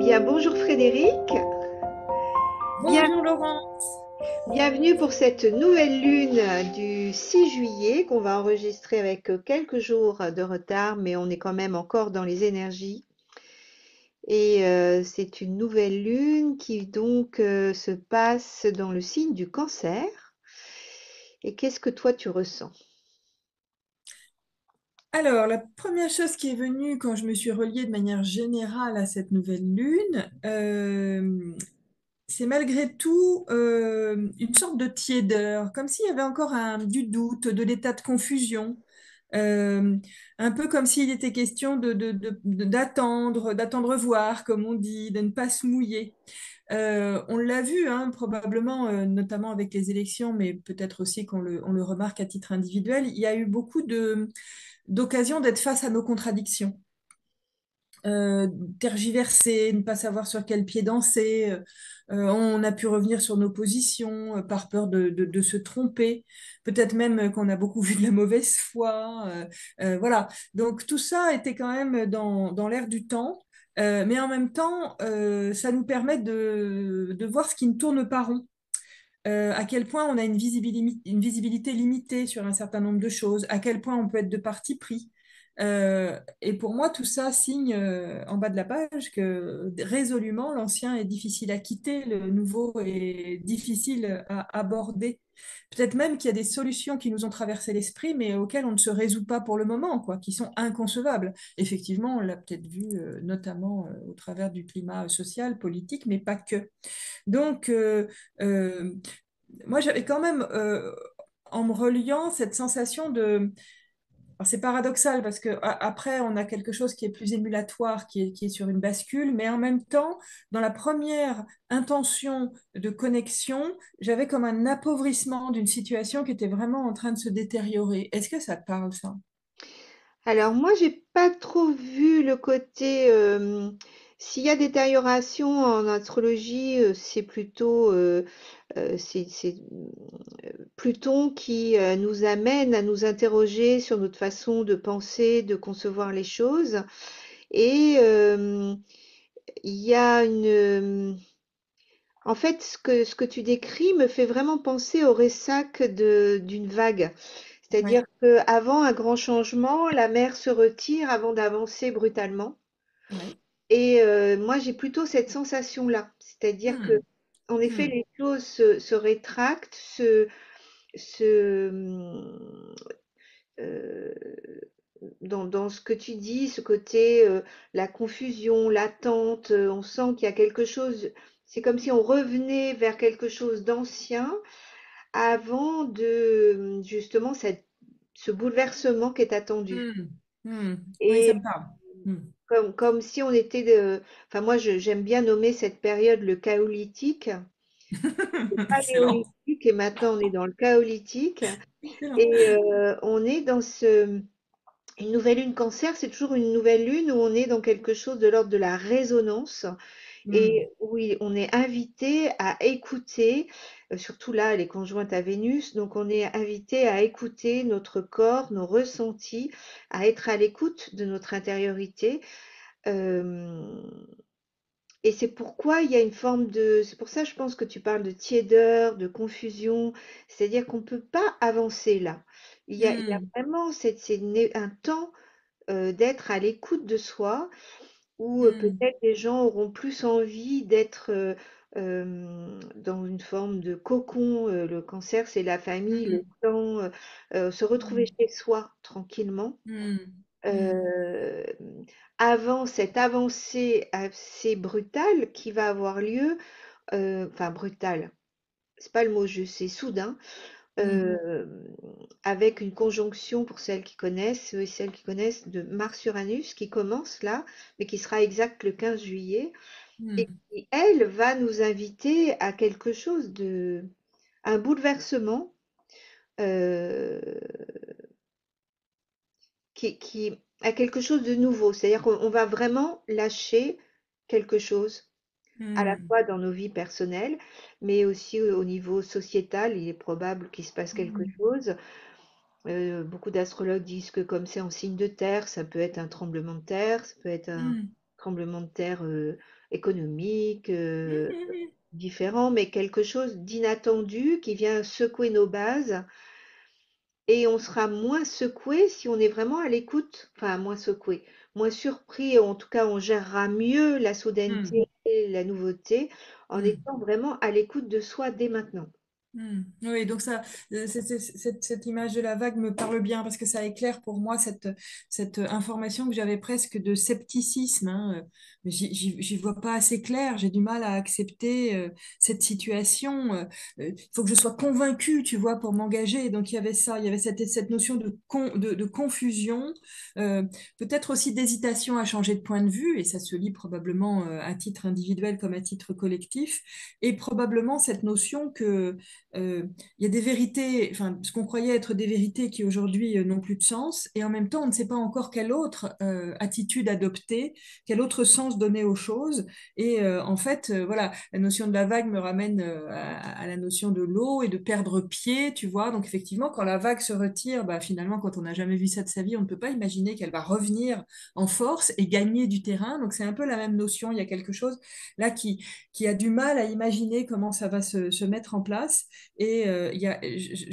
Bien, bonjour Frédéric. Bien, Bonjour Laurence. bienvenue pour cette nouvelle lune du 6 juillet qu'on va enregistrer avec quelques jours de retard, mais on est quand même encore dans les énergies. Et c'est une nouvelle lune qui donc se passe dans le signe du Cancer. Et qu'est-ce que toi tu ressens? Alors, la première chose qui est venue quand je me suis reliée de manière générale à cette nouvelle lune, c'est malgré tout une sorte de tiédeur, comme s'il y avait encore du doute, de l'état de confusion. Euh, un peu comme s'il était question d'attendre voir, comme on dit, de ne pas se mouiller. On l'a vu, hein, probablement, notamment avec les élections, mais peut-être aussi on le remarque à titre individuel, il y a eu beaucoup d'occasions d'être face à nos contradictions. Euh, Tergiverser, ne pas savoir sur quel pied danser. On a pu revenir sur nos positions par peur de se tromper. Peut-être même qu'on a beaucoup vu de la mauvaise foi. Voilà. Donc tout ça était quand même dans l'air du temps. Mais en même temps, ça nous permet de voir ce qui ne tourne pas rond. À quel point on a une visibilité limitée sur un certain nombre de choses, à quel point on peut être de parti pris. Et pour moi, tout ça signe en bas de la page que résolument, l'ancien est difficile à quitter, le nouveau est difficile à aborder. Peut-être même qu'il y a des solutions qui nous ont traversé l'esprit, mais auxquelles on ne se résout pas pour le moment, quoi, qui sont inconcevables. Effectivement, on l'a peut-être vu notamment au travers du climat social, politique, mais pas que. Donc, euh, moi, j'avais quand même, en me reliant, cette sensation de... Alors, c'est paradoxal parce que après, on a quelque chose qui est plus émulatoire, qui est sur une bascule, mais en même temps, dans la première intention de connexion, j'avais comme un appauvrissement d'une situation qui était vraiment en train de se détériorer. Est-ce que ça te parle, ça? Alors moi, j'ai pas trop vu le côté. S'il y a détérioration en astrologie, c'est plutôt c'est Pluton qui nous amène à nous interroger sur notre façon de penser, de concevoir les choses. Et il y a en fait, ce que tu décris me fait vraiment penser au ressac d'une vague. C'est-à-dire Oui. qu'avant un grand changement, la mer se retire avant d'avancer brutalement. Oui. Et moi, j'ai plutôt cette sensation-là. C'est-à-dire que, Hmm. en effet, Hmm. les choses se rétractent, se, euh, dans ce que tu dis, ce côté, la confusion, l'attente, on sent qu'il y a quelque chose, c'est comme si on revenait vers quelque chose d'ancien avant de justement ce bouleversement qui est attendu. Hmm. Hmm. Oui, Et ça me parle. Hmm. comme si on était enfin moi j'aime bien nommer cette période le chaolytique, pas Excellent. néolithique, et maintenant on est dans le chaolytique. Excellent. Et on est dans une nouvelle lune cancer, c'est toujours une nouvelle lune où on est dans quelque chose de l'ordre de la résonance Hmm. et oui, on est invité à écouter, surtout là, elle est conjointe à Vénus, donc on est invité à écouter notre corps, nos ressentis, à être à l'écoute de notre intériorité. Euh, et c'est pourquoi il y a une forme de... C'est pour ça, je pense que tu parles de tiédeur, de confusion, c'est-à-dire qu'on ne peut pas avancer là. Il y a Hmm. vraiment un temps d'être à l'écoute de soi, où Hmm. peut-être les gens auront plus envie d'être dans une forme de cocon. Le cancer, c'est la famille, le Hmm. temps, se retrouver Hmm. chez soi tranquillement. Hmm. Hmm. euh, Avant cette avancée assez brutale qui va avoir lieu, enfin brutale, c'est pas le mot juste, c'est soudain, Hmm. euh, avec une conjonction pour celles qui connaissent, ceux et celles qui connaissent, de Mars-Uranus qui commence là, mais qui sera exact le 15 juillet, et Hmm. qui, elle, va nous inviter à quelque chose un bouleversement euh, à quelque chose de nouveau. C'est-à-dire qu'on va vraiment lâcher quelque chose, à la Hmm. fois dans nos vies personnelles, mais aussi au niveau sociétal. Il est probable qu'il se passe quelque Hmm. chose. Beaucoup d'astrologues disent que comme c'est en signe de terre, ça peut être un tremblement de terre, ça peut être un Hmm. tremblement de terre économique, Mhm. différent, mais quelque chose d'inattendu qui vient secouer nos bases et on sera moins secoué si on est vraiment à l'écoute, enfin moins secoué, moins surpris, en tout cas on gérera mieux la Mhm. soudaineté et la nouveauté en Mhm. étant vraiment à l'écoute de soi dès maintenant. Oui, donc ça, cette image de la vague me parle bien parce que ça éclaire pour moi cette information que j'avais presque de scepticisme, hein. J'y vois pas assez clair, j'ai du mal à accepter cette situation. Il faut que je sois convaincue, tu vois, pour m'engager. Donc il y avait ça, il y avait cette notion de confusion, euh, peut-être aussi d'hésitation à changer de point de vue, et ça se lit probablement à titre individuel comme à titre collectif, et probablement cette notion que il y a des vérités, enfin, ce qu'on croyait être des vérités qui aujourd'hui n'ont plus de sens, et en même temps, on ne sait pas encore quelle autre attitude adopter, quel autre sens donner aux choses. Et en fait, voilà, la notion de la vague me ramène à la notion de l'eau et de perdre pied, tu vois. Donc effectivement, quand la vague se retire, bah, finalement, quand on n'a jamais vu ça de sa vie, on ne peut pas imaginer qu'elle va revenir en force et gagner du terrain. Donc c'est un peu la même notion. Il y a quelque chose là qui a du mal à imaginer comment ça va se mettre en place. Et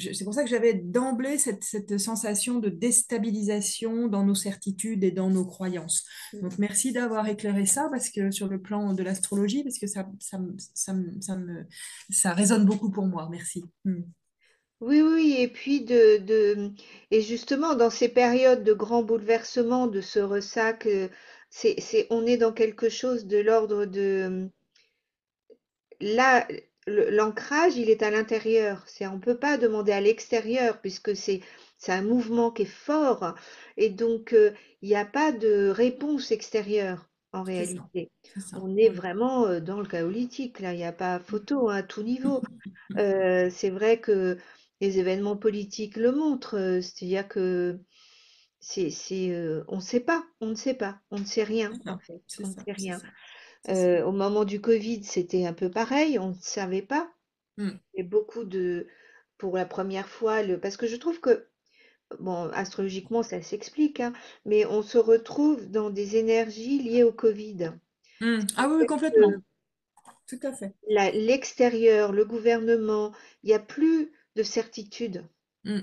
c'est pour ça que j'avais d'emblée cette sensation de déstabilisation dans nos certitudes et dans nos croyances. Donc merci d'avoir éclairé ça parce que sur le plan de l'astrologie, parce que ça résonne beaucoup pour moi. Merci. Mm. Oui, oui, et puis et justement dans ces périodes de grands bouleversements, de ce ressac, on est dans quelque chose de l'ordre de là, l'ancrage, il est à l'intérieur. On peut pas demander à l'extérieur puisque c'est un mouvement qui est fort et donc il n'y a pas de réponse extérieure en C'est ça. réalité. C'est ça. On est Oui. vraiment dans le chaotique là. Il n'y a pas photo hein, à tout niveau. Mm. C'est vrai que les événements politiques le montrent, c'est-à-dire que on ne sait pas, on ne sait pas, on ne sait rien C'est en ça. fait, C'est on ne ça. sait C'est rien. ça. C'est ça. Au moment du Covid, c'était un peu pareil, on ne savait pas. Mm. Et beaucoup de, pour la première fois, parce que je trouve que, bon, astrologiquement, ça s'explique, hein, mais on se retrouve dans des énergies liées au Covid. Mm. Ah oui, oui, Euh, complètement. Tout à fait. L'extérieur, le gouvernement, il n'y a plus de certitude. Mm.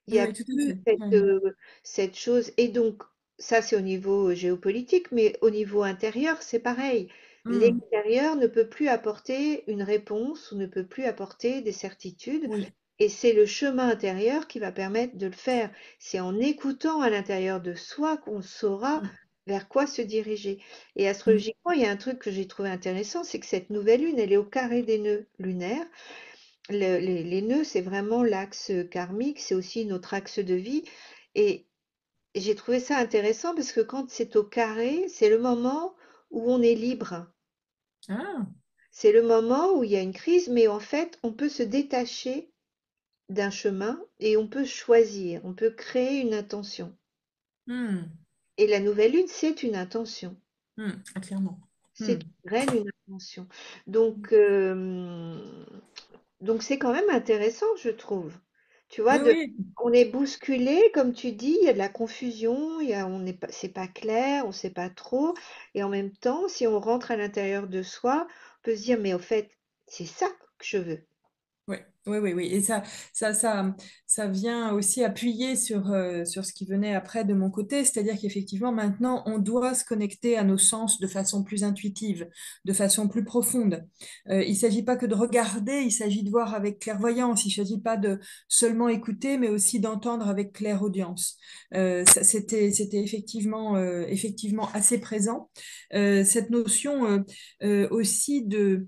Il Oui, n'y a oui, tout à plus fait. Oui. cette chose. Et donc, ça, c'est au niveau géopolitique, mais au niveau intérieur, c'est pareil. Mm. L'extérieur ne peut plus apporter une réponse ou ne peut plus apporter des certitudes. Oui. Et c'est le chemin intérieur qui va permettre de le faire. C'est en écoutant à l'intérieur de soi qu'on saura Mm. vers quoi se diriger. Et Mm. astrologiquement, il y a un truc que j'ai trouvé intéressant, c'est que cette nouvelle lune, elle est au carré des nœuds lunaires. Les nœuds, c'est vraiment l'axe karmique, c'est aussi notre axe de vie. Et j'ai trouvé ça intéressant parce que quand c'est au carré, c'est le moment où on est libre. Ah. C'est le moment où il y a une crise, mais en fait, on peut se détacher d'un chemin et on peut choisir, on peut créer une intention. Mm. Et la nouvelle lune, c'est une intention. Mm. Ah, clairement. C'est Mm. une graine, une intention. Donc, donc c'est quand même intéressant, je trouve. Tu vois, Oui, oui. on est bousculé, comme tu dis, il y a de la confusion, on n'est pas, c'est pas clair, on ne sait pas trop. Et en même temps, si on rentre à l'intérieur de soi, on peut se dire, mais au fait, c'est ça que je veux. Oui, oui, oui, oui. Et ça, ça, ça vient aussi appuyer sur ce qui venait après de mon côté, c'est-à-dire qu'effectivement, maintenant, on doit se connecter à nos sens de façon plus intuitive, de façon plus profonde. Il ne s'agit pas que de regarder, il s'agit de voir avec clairvoyance, il ne s'agit pas de seulement écouter, mais aussi d'entendre avec clairaudience. C'était effectivement assez présent. Cette notion aussi de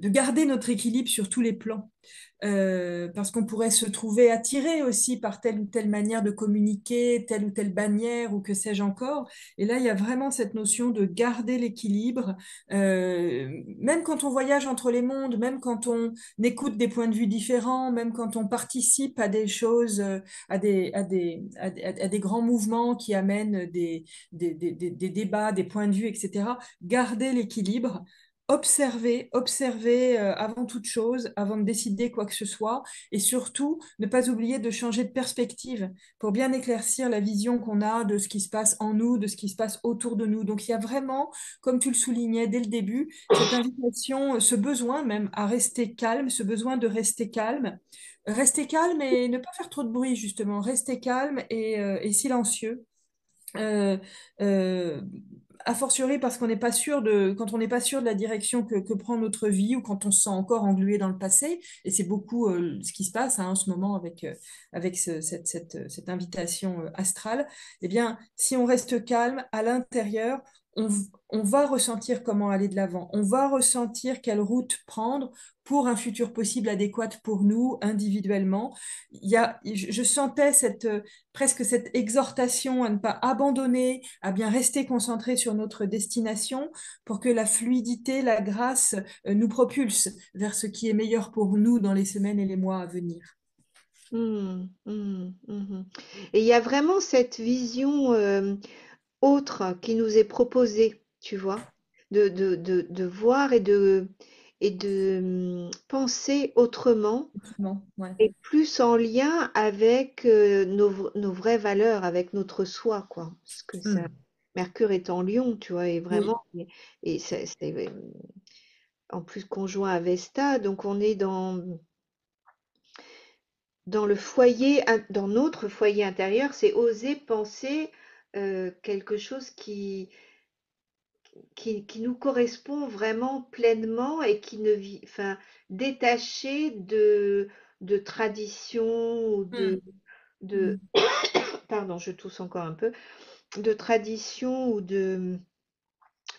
garder notre équilibre sur tous les plans. Parce qu'on pourrait se trouver attiré aussi par telle ou telle manière de communiquer, telle ou telle bannière ou que sais-je encore. Et là, il y a vraiment cette notion de garder l'équilibre, même quand on voyage entre les mondes, même quand on écoute des points de vue différents, même quand on participe à des choses, à des grands mouvements qui amènent des débats, des points de vue, etc. Garder l'équilibre observer, observer avant toute chose, avant de décider quoi que ce soit, et surtout ne pas oublier de changer de perspective pour bien éclaircir la vision qu'on a de ce qui se passe en nous, de ce qui se passe autour de nous. Donc il y a vraiment, comme tu le soulignais dès le début, cette invitation, ce besoin même à rester calme, ce besoin de rester calme. Rester calme et ne pas faire trop de bruit, justement. Rester calme et silencieux. Euh, euh, a fortiori parce qu'on n'est pas sûr quand on n'est pas sûr de la direction que prend notre vie ou quand on se sent encore englué dans le passé, et c'est beaucoup ce qui se passe hein, en ce moment avec cette invitation astrale, eh bien, si on reste calme à l'intérieur, on va ressentir comment aller de l'avant, on va ressentir quelle route prendre pour un futur possible adéquat pour nous individuellement. Je sentais presque cette exhortation à ne pas abandonner, à bien rester concentré sur notre destination pour que la fluidité, la grâce nous propulse vers ce qui est meilleur pour nous dans les semaines et les mois à venir. Mhm. Et il y a vraiment cette vision autre qui nous est proposée, tu vois, de voir et de penser autrement Effectivement, ouais. et plus en lien avec nos vraies valeurs, avec notre soi, quoi. Parce que ça, Hmm. Mercure est en Lion, tu vois, et Oui. vraiment, et c'est en plus conjoint à Vesta, donc on est dans le foyer, dans notre foyer intérieur, c'est oser penser quelque chose qui nous correspond vraiment pleinement et qui ne vit, enfin, détaché de tradition ou Hmm. de, pardon, je tousse encore un peu, de tradition ou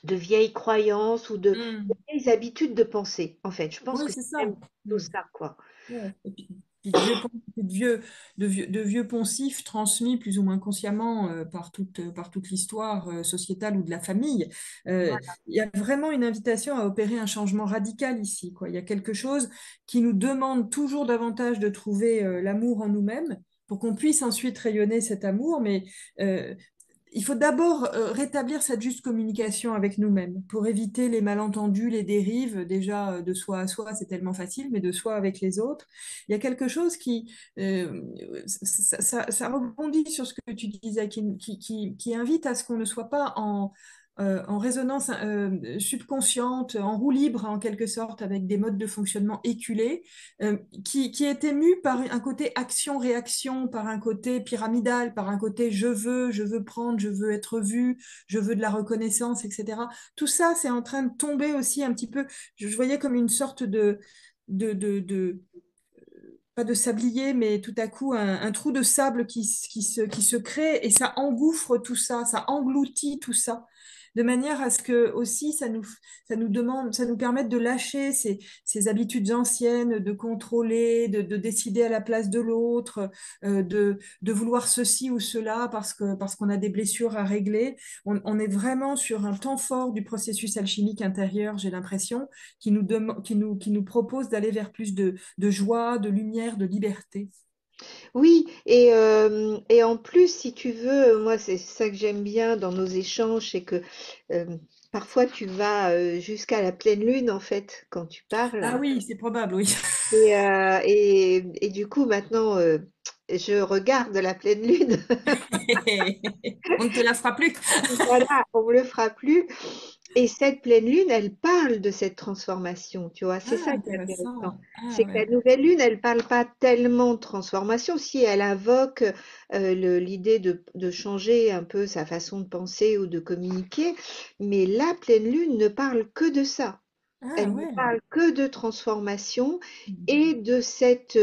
de vieilles croyances ou de Hmm. vieilles habitudes de penser. En fait, je pense Oui, que c'est c'est ça. même plutôt Hmm. ça, quoi. Ouais. Et puis de vieux poncifs transmis plus ou moins consciemment par toute l'histoire sociétale ou de la famille. Il y a vraiment une invitation à opérer un changement radical ici, quoi. Il y a quelque chose qui nous demande toujours davantage de trouver l'amour en nous-mêmes pour qu'on puisse ensuite rayonner cet amour, mais euh, il faut d'abord rétablir cette juste communication avec nous-mêmes pour éviter les malentendus, les dérives. Déjà, de soi à soi, c'est tellement facile, mais de soi avec les autres. Il y a quelque chose euh, ça rebondit sur ce que tu disais, qui invite à ce qu'on ne soit pas en résonance subconsciente, en roue libre en quelque sorte, avec des modes de fonctionnement éculés, qui est ému par un côté action-réaction, par un côté pyramidal, par un côté je veux prendre, je veux être vu, je veux de la reconnaissance, etc. Tout ça, c'est en train de tomber aussi un petit peu. Je voyais comme une sorte de pas de sablier, mais tout à coup un trou de sable qui se crée et ça engouffre tout ça, ça engloutit tout ça, de manière à ce que aussi ça nous demande, ça nous permette de lâcher ces habitudes anciennes, de contrôler, de décider à la place de l'autre, de vouloir ceci ou cela parce qu'on a des blessures à régler. On est vraiment sur un temps fort du processus alchimique intérieur, j'ai l'impression, qui nous propose d'aller vers plus de joie, de lumière, de liberté. Oui, et en plus, si tu veux, moi, c'est ça que j'aime bien dans nos échanges, c'est que euh, parfois tu vas jusqu'à la pleine lune, en fait, quand tu Ah parles. oui, c'est probable, oui. Et du coup, maintenant, je regarde la pleine lune. On ne te la fera plus. Voilà, on ne le fera plus. Et cette pleine lune, elle parle de cette transformation, tu vois. C'est Ah, ça qui est intéressant. intéressant. Ah C'est que la ouais. nouvelle lune, elle parle pas tellement de transformation, si elle invoque l'idée de changer un peu sa façon de penser ou de communiquer, mais la pleine lune ne parle que de ça. Ah Elle ne ouais. parle que de transformation et de cette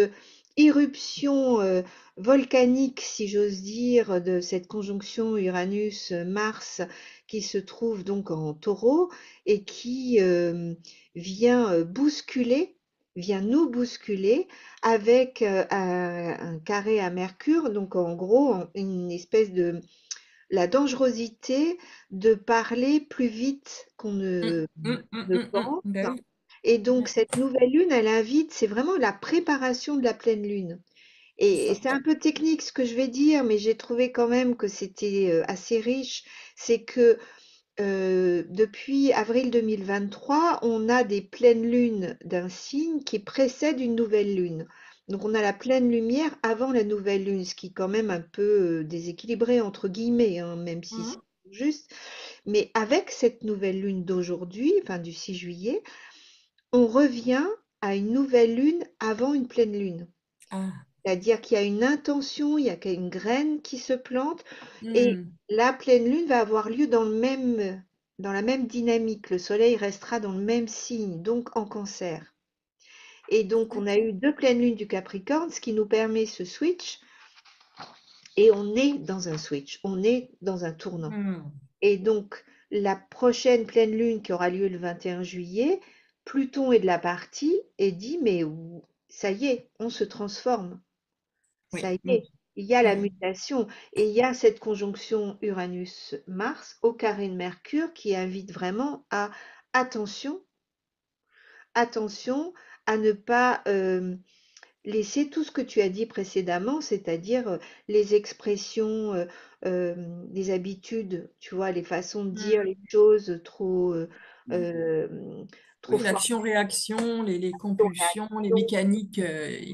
irruption volcanique, si j'ose dire, de cette conjonction Uranus-Mars qui se trouve donc en taureau et qui vient bousculer, vient nous bousculer avec un carré à Mercure, donc en gros une espèce de la dangerosité de parler plus vite qu'on ne pense. Ben oui. Et donc, Ouais, cette nouvelle lune, elle invite, c'est vraiment la préparation de la pleine lune. c'est Et ça. c'est un peu technique ce que je vais dire, mais j'ai trouvé quand même que c'était assez riche. C'est que Depuis avril 2023, on a des pleines lunes d'un signe qui précède une nouvelle lune. Donc on a la pleine lumière avant la nouvelle lune, ce qui est quand même un peu déséquilibré entre guillemets, hein, même si c'est Mhm. juste. Mais avec cette nouvelle lune d'aujourd'hui, enfin du 6 juillet, on revient à une nouvelle lune avant une pleine lune. Ah. C'est-à-dire qu'il y a une intention, il y a une graine qui se plante et Hmm. la pleine lune va avoir lieu dans la même dynamique. Le soleil restera dans le même signe, donc en cancer. Et donc on a eu D'accord. deux pleines lunes du Capricorne, ce qui nous permet ce switch et on est dans un switch, on est dans un tournant. Hmm. Et donc la prochaine pleine lune qui aura lieu le 21 juillet, Pluton est de la partie et dit mais ça y est, on se transforme. Ça Oui. y Donc, est, il y a la hmm. mutation et il y a cette conjonction Uranus-Mars au carré de Mercure qui invite vraiment à attention, attention à ne pas laisser tout ce que tu as dit précédemment, c'est-à-dire les expressions, les habitudes, tu vois, les façons de dire Hmm. les choses euh, trop Oui, fortes. l'action-réaction, les compulsions, les mécaniques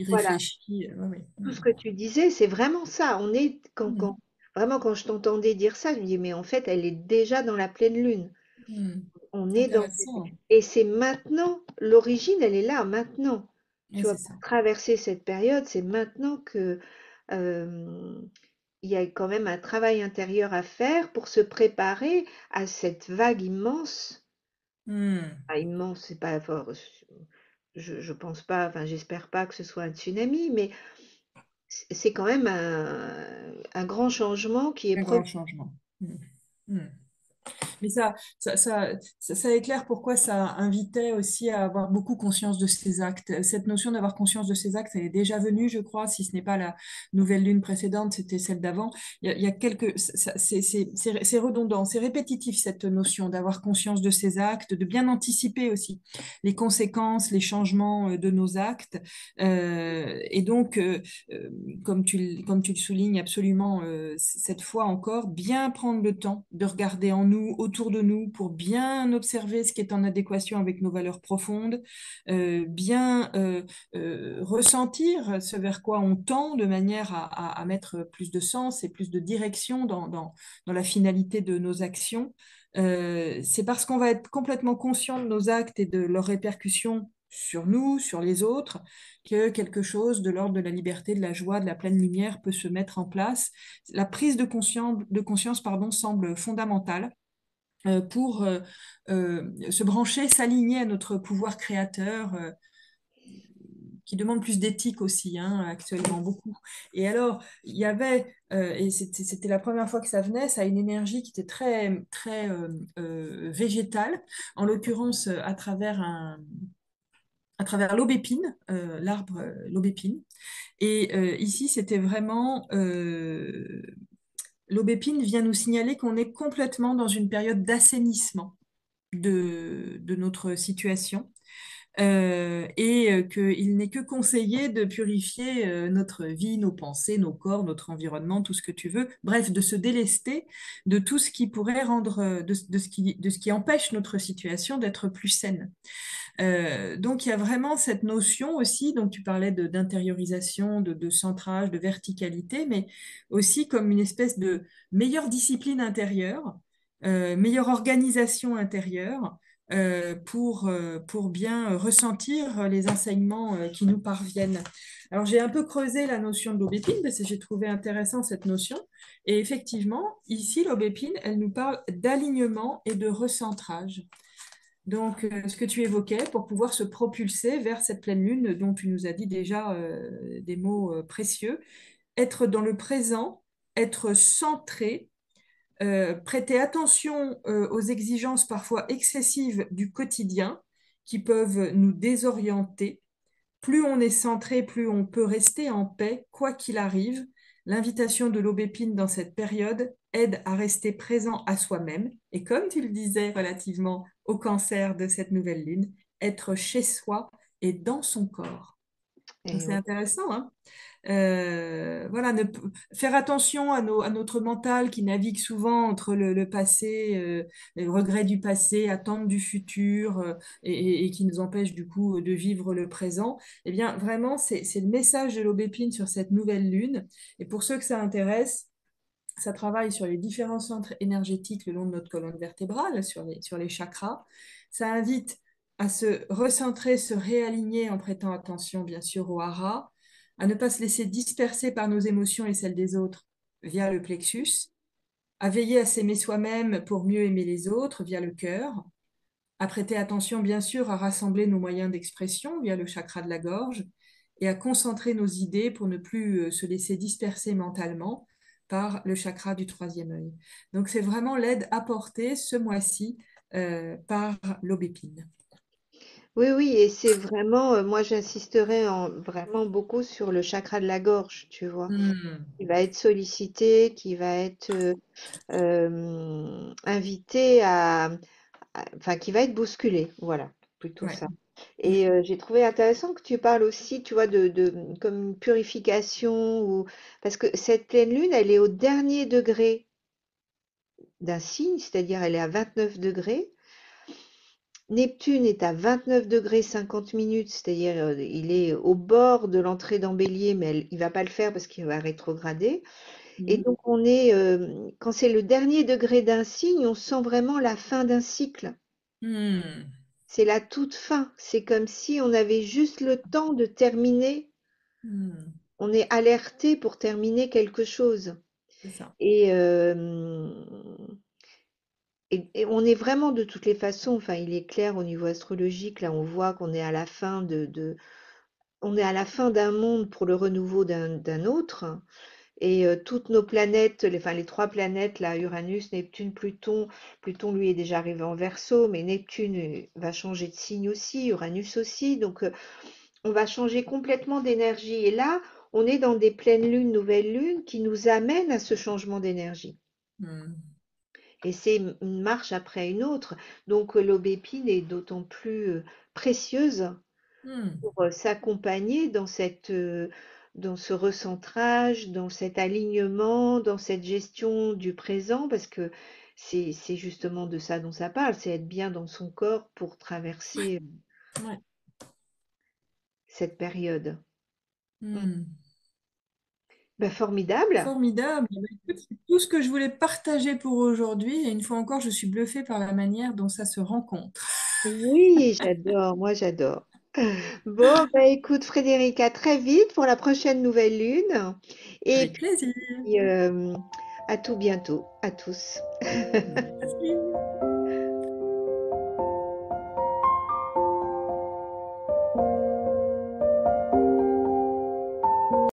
Voilà, irréfléchies. Oui, tout oui. ce que tu disais, c'est vraiment ça. On est Hmm. vraiment quand je t'entendais dire ça, je me dis mais en fait, elle est déjà dans la pleine lune. Hmm. On est dans Intéressant. et c'est maintenant, l'origine, elle est là maintenant. Oui, Tu vois, c'est pour ça. traverser cette période, c'est maintenant que il y a quand même un travail intérieur à faire pour se préparer à cette vague immense. Hmm. Ah, immense, c'est pas fort. Je pense pas, enfin j'espère pas que ce soit un tsunami, mais c'est quand même un grand changement qui est Un grand changement. Hmm. Hmm. Mais ça éclaire pourquoi ça invitait aussi à avoir beaucoup conscience de ses actes. Cette notion d'avoir conscience de ses actes, elle est déjà venue, je crois, si ce n'est pas la nouvelle lune précédente, c'était celle d'avant. Il y a quelques, c'est redondant, c'est répétitif cette notion d'avoir conscience de ses actes, de bien anticiper aussi les conséquences, les changements de nos actes. Et donc, euh, comme tu le soulignes absolument, cette fois encore, bien prendre le temps de regarder en nous, autour de nous, pour bien observer ce qui est en adéquation avec nos valeurs profondes, bien ressentir ce vers quoi on tend de manière à mettre plus de sens et plus de direction dans la finalité de nos actions. C'est parce qu'on va être complètement conscient de nos actes et de leurs répercussions sur nous, sur les autres, que quelque chose de l'ordre de la liberté, de la joie, de la pleine lumière peut se mettre en place. La prise de conscience pardon, semble fondamentale pour se brancher, s'aligner à notre pouvoir créateur, qui demande plus d'éthique aussi, hein, actuellement beaucoup. Et alors, il y avait, et c'était la première fois que ça venait, ça a une énergie qui était très, très végétale, en l'occurrence à travers l'aubépine, l'arbre l'aubépine. Et ici, c'était vraiment l'aubépine vient nous signaler qu'on est complètement dans une période d'assainissement de notre situation et qu'il n'est que conseillé de purifier notre vie, nos pensées, nos corps, notre environnement, tout ce que tu veux. Bref, de se délester de tout ce qui pourrait rendre, de ce qui empêche notre situation d'être plus saine. Donc, il y a vraiment cette notion aussi, donc tu parlais d'intériorisation, de centrage, de verticalité, mais aussi comme une espèce de meilleure discipline intérieure, meilleure organisation intérieure pour bien ressentir les enseignements qui nous parviennent. Alors, j'ai un peu creusé la notion de l'aubépine parce que j'ai trouvé intéressant cette notion. Et effectivement, ici, l'aubépine, elle nous parle d'alignement et de recentrage. Donc, ce que tu évoquais pour pouvoir se propulser vers cette pleine lune dont tu nous as dit déjà des mots précieux, être dans le présent, être centré, prêter attention aux exigences parfois excessives du quotidien qui peuvent nous désorienter. Plus on est centré, plus on peut rester en paix, quoi qu'il arrive. L'invitation de l'aubépine dans cette période aide à rester présent à soi-même et, comme tu le disais relativement au cancer de cette nouvelle lune, être chez soi et dans son corps. Et C'est ouais. intéressant, hein. Voilà, faire attention à notre mental qui navigue souvent entre le passé, les regrets du passé, attentes du futur, et qui nous empêche du coup de vivre le présent. Eh bien, vraiment, c'est le message de l'aubépine sur cette nouvelle lune. Et pour ceux que ça intéresse, ça travaille sur les différents centres énergétiques le long de notre colonne vertébrale, sur les chakras. Ça invite à se recentrer, se réaligner en prêtant attention, bien sûr, au hara, à ne pas se laisser disperser par nos émotions et celles des autres via le plexus, à veiller à s'aimer soi-même pour mieux aimer les autres via le cœur, à prêter attention, bien sûr, à rassembler nos moyens d'expression via le chakra de la gorge et à concentrer nos idées pour ne plus se laisser disperser mentalement par le chakra du troisième œil. Donc, c'est vraiment l'aide apportée ce mois-ci par l'aubépine. Oui, oui, et c'est vraiment, moi j'insisterai vraiment beaucoup sur le chakra de la gorge, tu vois, Hmm, qui va être sollicité, qui va être invité enfin qui va être bousculé, voilà, plutôt ouais. ça. Ouais. Et j'ai trouvé intéressant que tu parles aussi, tu vois, comme une purification, ou parce que cette pleine lune, elle est au dernier degré d'un signe, c'est-à-dire elle est à 29 degrés. Neptune est à 29 degrés 50 minutes, c'est-à-dire il est au bord de l'entrée dans Bélier, mais il va pas le faire parce qu'il va rétrograder. Et Mhm. donc quand c'est le dernier degré d'un signe, on sent vraiment la fin d'un cycle. Hmm, C'est la toute fin. C'est comme si on avait juste le temps de terminer. hmm, On est alerté pour terminer quelque chose. c'est ça. Et, et on est vraiment de toutes les façons, enfin il est clair au niveau astrologique, là on voit qu'on est à la fin on est à la fin d'un monde pour le renouveau d'un autre. Et toutes nos planètes, enfin les trois planètes, là, Uranus, Neptune, Pluton, Pluton lui est déjà arrivé en Verseau, mais Neptune va changer de signe aussi, Uranus aussi, donc on va changer complètement d'énergie. Et là, on est dans des pleines lunes, nouvelles lunes qui nous amènent à ce changement d'énergie. Hmm, Et c'est une marche après une autre. Donc l'aubépine est d'autant plus précieuse hmm, pour s'accompagner dans ce recentrage, dans cet alignement, dans cette gestion du présent, parce que c'est justement de ça dont ça parle, c'est être bien dans son corps pour traverser ouais. cette période. Mm. Hmm. Ben, formidable. Formidable. Eh ben, écoute, c'est tout ce que je voulais partager pour aujourd'hui. Et une fois encore, je suis bluffée par la manière dont ça se rencontre. Oui, j'adore, moi j'adore. Bon, ben écoute Frédéric, à très vite pour la prochaine nouvelle lune. Et Avec plaisir. puis à tout bientôt, à tous. Merci.